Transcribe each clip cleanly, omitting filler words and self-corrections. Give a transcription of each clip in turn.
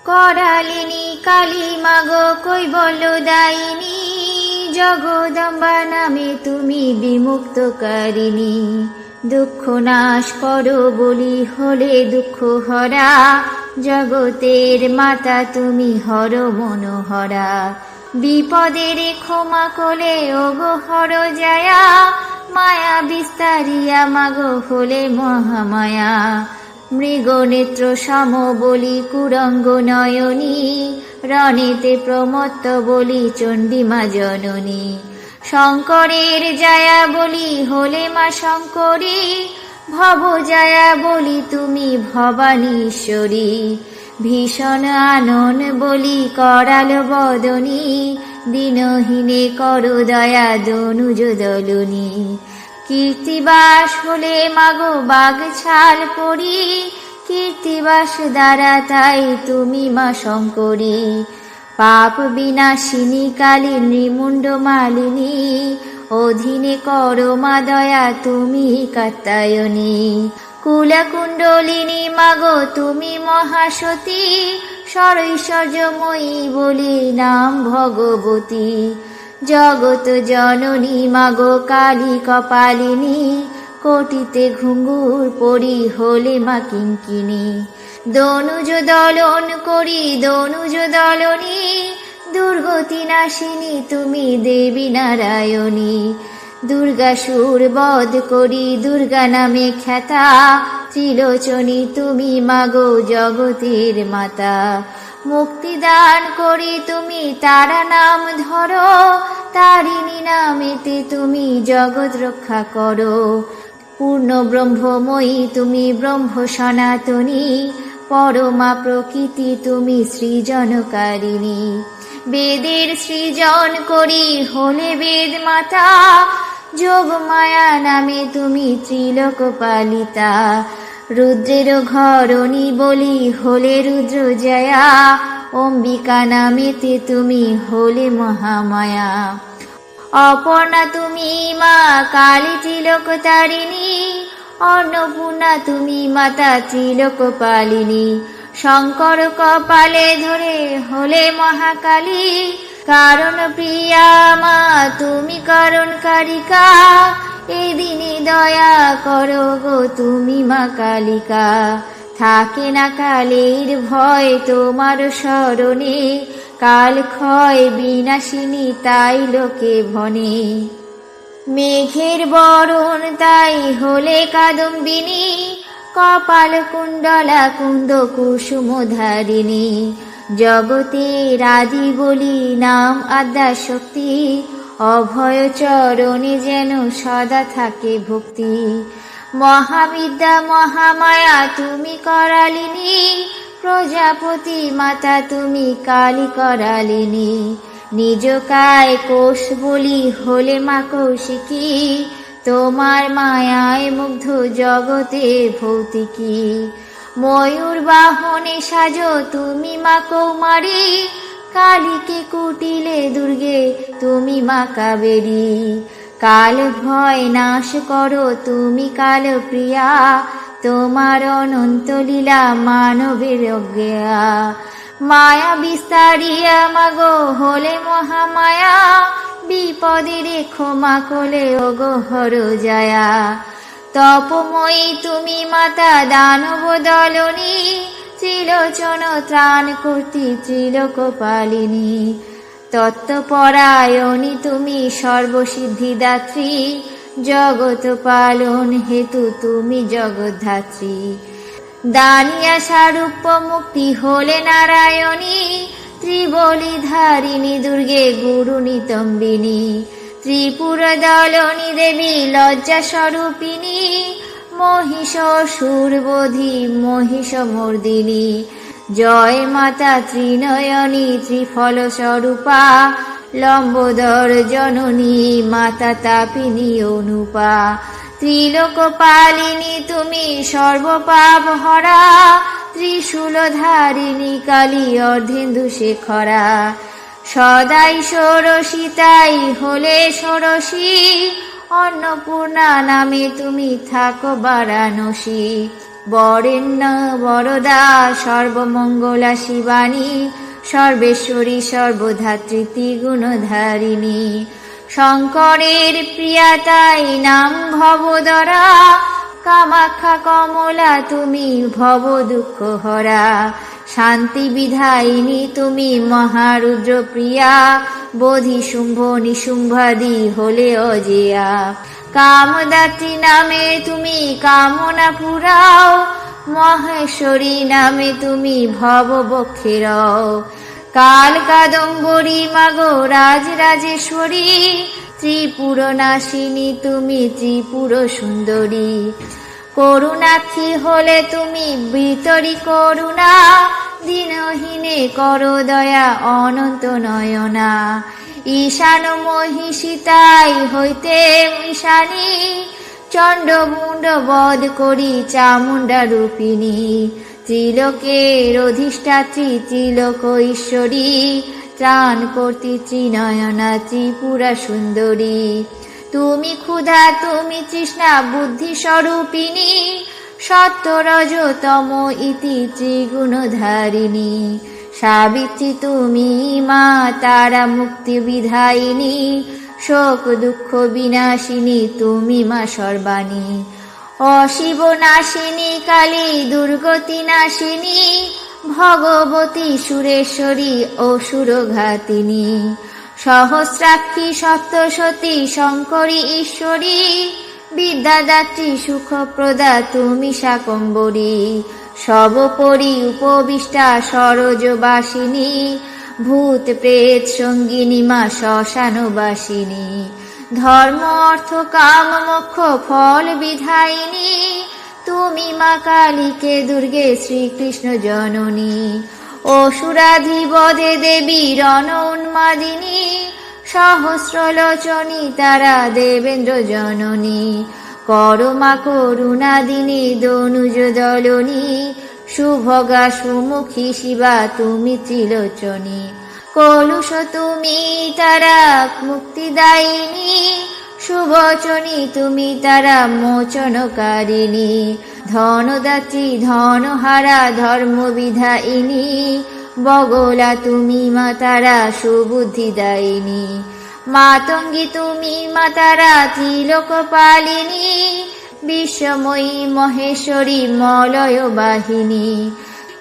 करालिनी काली मागो কৈবল্যদায়িনী, জগদম্বা নামে তুমি বিমুক্তকারিণী। দুঃখ নাশ করো বলি হলে দুঃখ হরা, জগতের মাতা তুমি হর মনোহরা। বিপদের ক্ষমা কোলে ওগো হর জায়া, মায়া বিস্তারিয়া মাগো হলে মহামায়া। মৃগ নেত্র সম বলি কুরঙ্গ নয়নী, রণেতে প্রমত্ত বলি চণ্ডীমা জননী। শঙ্করের জায়া বলি হলে মা শঙ্করী, ভব জায়া বলি তুমি ভবানীশ্বরী। ভীষণ আনন বলি করাল বদনী, দিনহীনে করো দয়া দনুজ দলনী। কীর্তিবাস হলে মাগো বাঘ ছাল পরি, কীর্তিবাস দ্বারা তাই তুমি মা শঙ্করী। পাপ বিনাশিনী কালী নৃমুণ্ড মালিনী, অধীনে করো মা দয়া তুমি কাত্যায়নী। কুলকুণ্ডলিনী মাগো তুমি মহাসতী, সরৈশ্বর্যময়ী বলি নাম ভগবতী। জগত জননী মাগো কালী কপালিনী, কোটিতে ঘুঙ্গুর পরি হলে মা কিঙ্কিনী। দনুজ দলন করি দনুজ দলনী, দুর্গতি নাশিনী তুমি দেবী নারায়ণী। দুর্গাসুর বধ করি দুর্গা নামে খ্যাতা, ত্রিলোচনী তুমি মাগো জগতের মাতা। মুক্তিদান করি তুমি তারা নাম ধরো, তারিণী নামেতে তুমি জগৎ রক্ষা করো। পূর্ণ ব্রহ্মময়ী তুমি ব্রহ্ম সনাতনী, পরমা প্রকৃতি তুমি সৃজনকারিণী। বেদের সৃজন করি হলে বেদ মাতা, যোগ মায়া নামে তুমি ত্রিলোক পালিতা। রুদ্রের ঘরণী বলি হলে রুদ্র জয়া, অম্বিকা নামেতে তুমি হলে মহামায়া। অপর্ণা তুমি মা কালী ত্রিলোক তারিণী, অন্নপূর্ণা তুমি মাতা ত্রিলোক পালিনী। শঙ্কর কপালে ধরে হলে মহাকালী, কারণ প্রিয়া মা তুমি কারণকারিকা। এদিনে দয়া করো গো তুমি মা কালিকা, থাকে না কালের ভয় তোমার শরণে। কাল ক্ষয় বিনাশিনী তাই লোকে ভনে, মেঘের বরণ তাই হলে কাদম্বিনী। কপাল কুণ্ডলা কুন্দ কুসুম ধারিণী, জগতের আদি বলি নাম আদ্যা শক্তি। অভয় চরণে যেন সদা থাকে ভক্তি। মহাবিদ্যা মহামায়া তুমি করালিনী, প্রজাপতি মাতা তুমি কালী করালিনী। নিজ কায় কোষ বলি হলে মা কৌশিকী, তোমার মায়ায় মুগ্ধ জগতে ভৌতিকী। ময়ূর বাহনে সাজো তুমি মা কৌমারী, কালীকে কুটিলে দুর্গে তুমি মা কাবেরী। কাল ভয় নাশ করো তুমি কাল প্রিয়া, তোমার অনন্ত লীলা মানবের অজ্ঞা। মায়া বিস্তারিয়া মাগো হলে মহামায়া, বিপদের ক্ষমা কোলে ওগো হর জায়া। তপময়ী তুমি মাতা দানব দলনী, ত্রিলোচন ত্রাণ কর্তী ত্রিলোক পালিনী। তত্ত্বপরায়ণী তুমি সর্বসিদ্ধিদাত্রী, জগৎ পালন হেতু তুমি জগদ্ধাত্রী। দানিয়া সারূপ্য মুক্তি হলে নারায়ণী, ত্রিবলি ধারিণী দুর্গে গুরু নিতম্বিনী। ত্রিপুর দলনী দেবী লজ্জা স্বরূপিণী, মহিষাসুরবধি মহিষমর্দিনী। জয় মাতা ত্রিনয়নী ত্রিফল স্বরূপা, লম্বোদর জননী মাতা তাপিনী অনুপা। ত্রিলোক পালিনী তুমি সর্বপাপ হরা, ত্রিশূল ধারিণী কালী অর্ধেন্দু শেখরা। সদাই ষোড়শী তাই হলে ষোড়শী, অন্নপূর্ণা নামে তুমি থাকো বারাণসী। বরেণ্য বরদা সর্বমঙ্গলা শিবানী, সর্বেশ্বরী সর্বধাত্রী ত্রিগুণধারিণী। শঙ্করের প্রিয়া তাই নাম ভবদরা, কামাখ্যা কমলা তুমি ভব দুঃখ হরা। শান্তি বিধায়িনী তুমি মহারুদ্র প্রিয়া, বোধি শুম্ভ নিশুম্ভাদি হলে অজেয়া। কামদাত্রী নামে তুমি কামনা পুরাও, মহেশ্বরী নামে তুমি ভব বক্ষেরাও। কাল কাদম্বরী মাগো রাজরাজেশ্বরী, ত্রিপুর নাশিনী তুমি ত্রিপুর সুন্দরী। করুণাক্ষী হলে তুমি বিতরি করুণা, দীনহীনে করো দয়া অনন্ত নয়না। ঈশান মহিষী তাই হইতে ঈশানী, চণ্ডমুণ্ড বধ করি চামুণ্ডা রূপিণী। ত্রিলোকের অধিষ্ঠাত্রী ত্রিলোক ঈশ্বরী, ত্রাণ করতি ত্রিনয়না ত্রিপুরা সুন্দরী। তুমি ক্ষুধা তুমি তৃষ্ণা বুদ্ধি স্বরূপিণী, সত্য রজ তম ইতি ত্রিগুণধারিণী। সাবিত্রী তুমি মা তারা মুক্তি বিধায়িনী, শোক দুঃখ বিনাশিনী তুমি মা সর্বাণী। অশিব নাশিনী কালী দুর্গতি নাশিনী, ভগবতী সুরেশ্বরী অসুরঘাতিনী। সহস্রাক্ষী সপ্তসতী শঙ্করী ঈশ্বরী, বিদ্যাদাত্রী সুখপ্রদা তুমি শাকম্বরী। সর্বোপরি উপবিষ্টা সরোজবাসিনী, ভূত প্রেত সঙ্গিনী মা শ্মশানবাসিনী। ধর্ম অর্থ কাম মোক্ষ ফল বিধায়িনী, তুমি মা কালীকে দুর্গে শ্রীকৃষ্ণ জননী। অসুরাধিবধে দেবী রণ উন্মাদিনী, সহস্রলোচনী তারা দেবেন্দ্র জননী। করমা করুণাদিনী দনুজ দলনী, সুভগা সুমুখী শিবা তুমি ত্রিলোচনী। কলুষ তুমি তারা মুক্তিদায়িনী, সুবচনী তুমি তারা মোচনকারিণী। ধনদাত্রী ধনহারা ধর্ম বিধায়িনী, বগলা তুমি মা তারা সুবুদ্ধিদায়িনী। মাতঙ্গী তুমি মা তারা ত্রিলোকপালিনী, বিশ্বময়ী মহেশ্বরী মলয় বাহিনী।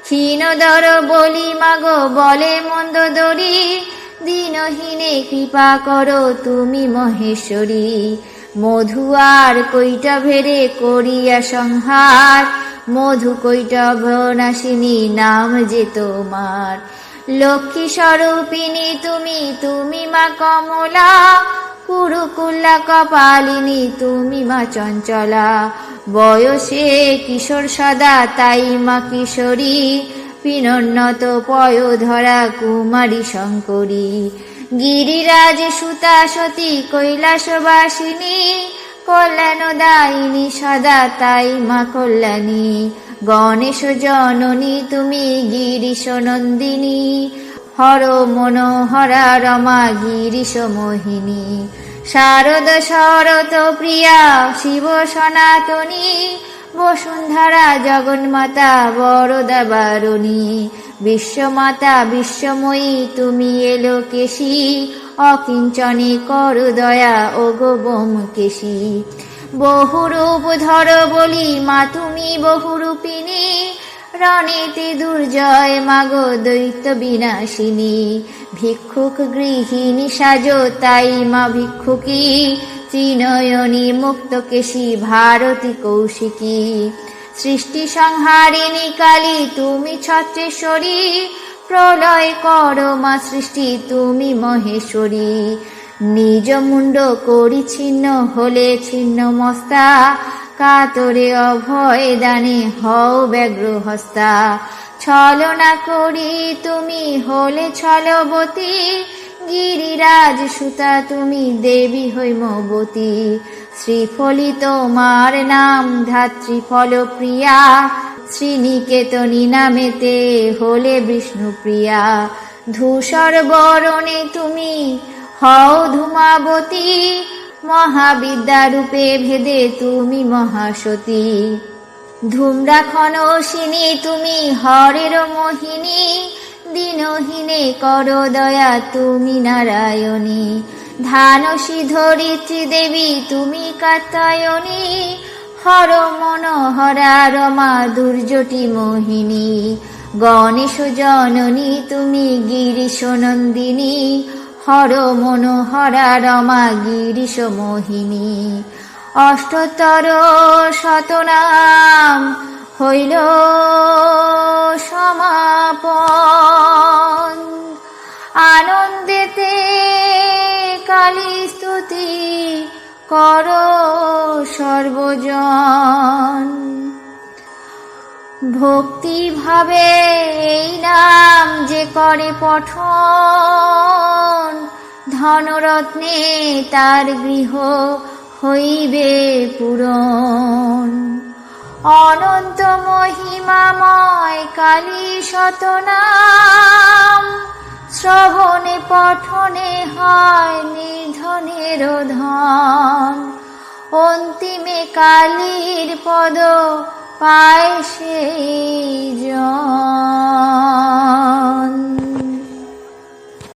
ক্ষীণদর বলি মাগো বলে মন্দোদরী, দীনহীনে কৃপা করো তুমি মহেশ্বরী। মধু আর কৈটভেরে করিয়া সংহার, মধু কৈটভ নাশিনী নাম যে তোমার। লক্ষ্মী স্বরূপিণী তুমি তুমি মা কমলা, কুরুকুল্লা কপালিনী তুমি মা চঞ্চলা। বয়সে কিশোর সদা তাই মা কিশোরী, পিনোন্নত পয়োধরা কুমারী শঙ্করী। গিরিরাজ সুতা সতী কৈলাসবাসিনী, কল্যাণদায়িনী সদা তাই মা কল্যাণী। গণেশ জননী তুমি গিরিশ নন্দিনী, হর মনোহরা রমা গিরিশ মোহিনী। শারদ শরত প্রিয়া শিব সনাতনী, বসুন্ধরা জগন্মাতা বরদা বারণী। বিশ্বমাতা বিশ্বময়ী তুমি এলোকেশী, অকিঞ্চনে কর দয়া ওগো বোমকেশী। বহুরূপ ধর বলি মা তুমি বহুরূপিণী, রণেতে দুর্জয় মাগো দৈত্য বিনাশিনী। ভিক্ষুক গৃহিণী সাজো তাই মা ভিক্ষুকী, ত্রিনয়নী মুক্তকেশী ভারতী কৌশিকী। সৃষ্টি সংহারিণী কালী তুমি ছত্রেশ্বরী, প্রলয় কর মা সৃষ্টি তুমি মহেশ্বরী। নিজ মুন্ড করি ছিন্ন হলে ছিন্ন মস্তা, কাতরে অভয় দানে হও ব্যগ্র হস্তা। ছলনা করি তুমি হলে ছলবতী, গিরিরাজ সুতা তুমি দেবী হৈমবতী। শ্রীফলি তোমার নাম ধাত্রী ফল প্রিয়া, শ্রীনিকেতনী নামেতে হলে বিষ্ণুপ্রিয়া। ধূসর বরণে তুমি হও ধূমাবতী, মহাবিদ্যা রূপে ভেদে তুমি মহাসতী। ধূম্রা খনসিনী তুমি হরের মোহিনী, দিনহীনে করো দয়া তুমি নারায়ণী। ধানসী ধরিত্রী দেবী তুমি কাত্যায়নী, হর মনোহরা রমা দুর্জটি মোহিনী। গণেশ জননী তুমি গিরিশ নন্দিনী, হর মনোহরা রমা গিরিশ মোহিনী। অষ্টতর শতনাম হইল সমাপন, আনন্দেতে কালী স্তুতি কর সর্বজন। ভক্তি ভাবে এই নাম যে করে পঠন, ধনরত্নে তার গৃহ হইবে পূরণ। অনন্ত মহিমাময় কালী শতনাম, শ্রবণে পঠনে হয় নির্ধনের ধন। অন্তিমে কালীর পদ পায় সেই